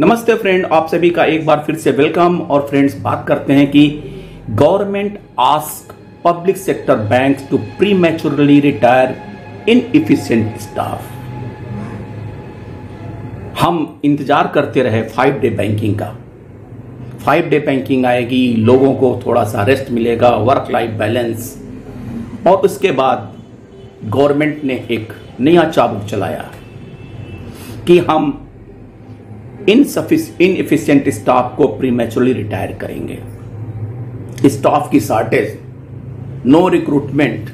नमस्ते फ्रेंड, आप सभी का एक बार फिर से वेलकम। और फ्रेंड्स, बात करते हैं कि government ask public sector banks to prematurely retire inefficient staff. हम इंतजार करते रहे 5 डे बैंकिंग का। 5 डे बैंकिंग आएगी, लोगों को थोड़ा सा रेस्ट मिलेगा, वर्क लाइफ बैलेंस, और उसके बाद गवर्नमेंट ने एक नया चाबुक चलाया कि हम इनएफिशिएंट स्टाफ को प्रीमैच्योरली रिटायर करेंगे। स्टाफ की shortage, no recruitment,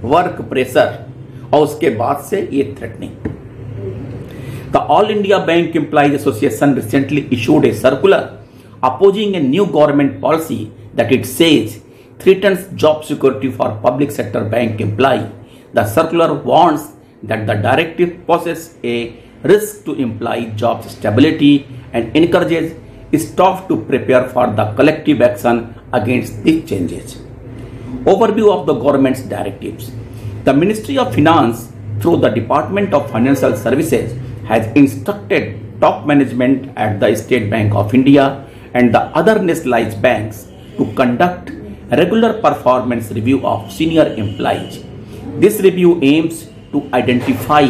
work pressure, और उसके बाद से ये threatening. The All India Bank Employees Association recently issued a circular opposing a new government policy that it says threatens job security for public sector bank employee. The circular warns that the directive poses a risk to employee job stability and encourages staff to prepare for the collective action against these changes. Overview of the government's directives. The Ministry of Finance, through the Department of Financial Services, has instructed top management at the State Bank of India and the other nationalized banks to conduct regular performance review of senior employees. This review aims to identify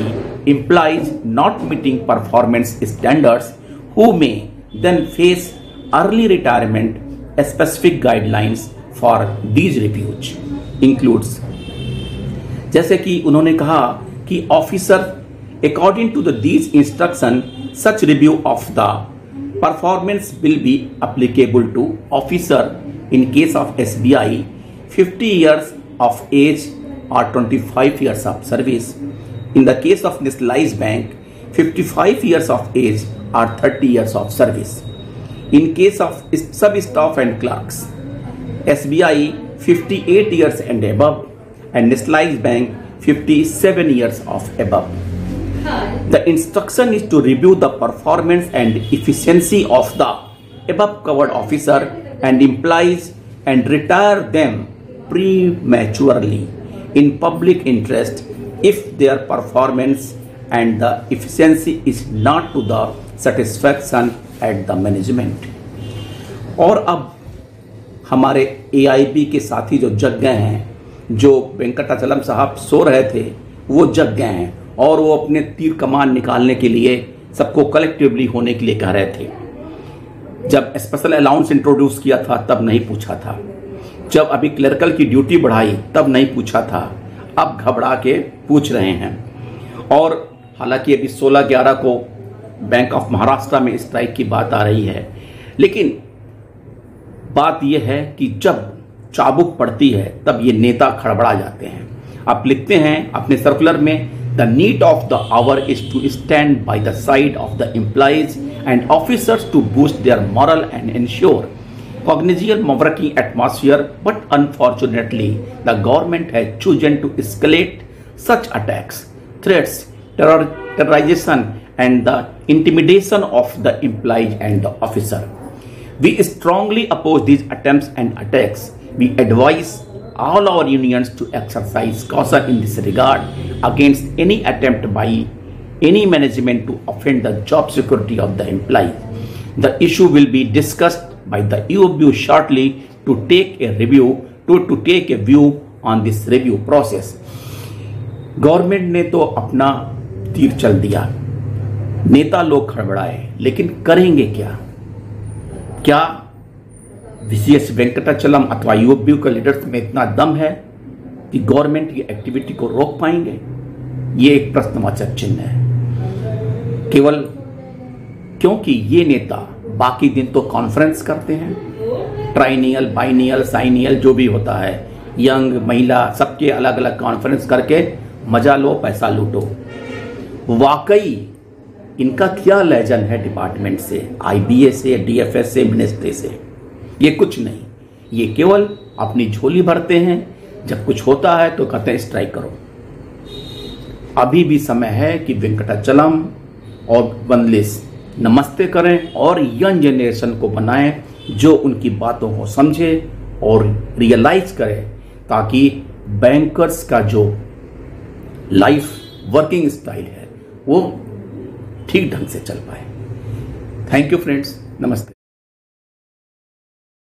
employees not meeting performance standards who may then face early retirement. Specific guidelines for these reviews includes, जैसे कि उन्होंने कहा कि officer according to these instruction, such review of the performance will be applicable to officer in case of SBI 50 years of age or 25 years of service. In the case of nationalized bank, 55 years of age or 30 years of service. In case of sub-staff and clerks, SBI 58 years and above, and nationalized bank 57 years of above. The instruction is to review the performance and efficiency of the above covered officer and employees and retire them prematurely in public interest if their performance and the efficiency is not to the satisfaction at the management. और अब हमारे AIB के साथी जो जग गए हैं, जो वेंकटाचलम साहब सो रहे थे, वो जग गए हैं और वो अपने तीर कमान निकालने के लिए सबको कलेक्टिवली होने के लिए कह रहे थे। जब स्पेशल अलाउंस इंट्रोड्यूस किया था तब नहीं पूछा था, जब अभी क्लर्कल की ड्यूटी बढ़ाई तब नहीं पूछा था, अब घबरा के पूछ रहे हैं। और हालांकि अभी 16/11 को बैंक ऑफ महाराष्ट्र में स्ट्राइक की बात आ रही है, लेकिन बात यह है कि जब चाबुक पड़ती है तब ये नेता खड़बड़ा जाते हैं। आप लिखते हैं अपने सर्कुलर में, The need of the hour is to stand by the side of the employees and officers to boost their morale and ensure congenial working atmosphere, but unfortunately, the government has chosen to escalate such attacks, threats, terrorization, and the intimidation of the employees and the officer. We strongly oppose these attempts and attacks. We advise all our unions to exercise caution in this regard against any attempt by any management to offend the job security of the employee. The issue will be discussed by the EOB shortly to take a view on this review process. Government ने तो अपना तीर चल दिया, नेता लोग खड़बड़ाए, लेकिन करेंगे क्या? क्या VCS वेंकटाचलम अथवा यूओबी के लीडर्स में इतना दम है कि गवर्नमेंट की एक्टिविटी को रोक पाएंगे? ये एक प्रश्नवाचक चिन्ह है। केवल क्योंकि ये नेता बाकी दिन तो कॉन्फ्रेंस करते हैं, ट्राइनियल, बाइनियल, साइनियल जो भी होता है, यंग, महिला, सबके अलग अलग कॉन्फ्रेंस करके मजा लो, पैसा लूटो। वाकई इनका क्या लेजन है डिपार्टमेंट से, IBA से, DFS से, मिनिस्ट्री से? ये कुछ नहीं, ये केवल अपनी झोली भरते हैं। जब कुछ होता है तो कहते हैं स्ट्राइक करो। अभी भी समय है कि वेंकटाचलम और वनलेस नमस्ते करें और यंग जनरेशन को बनाएं जो उनकी बातों को समझे और रियलाइज करे, ताकि बैंकर्स का जो लाइफ वर्किंग स्टाइल है वो ठीक ढंग से चल पाए। थैंक यू फ्रेंड्स, नमस्ते।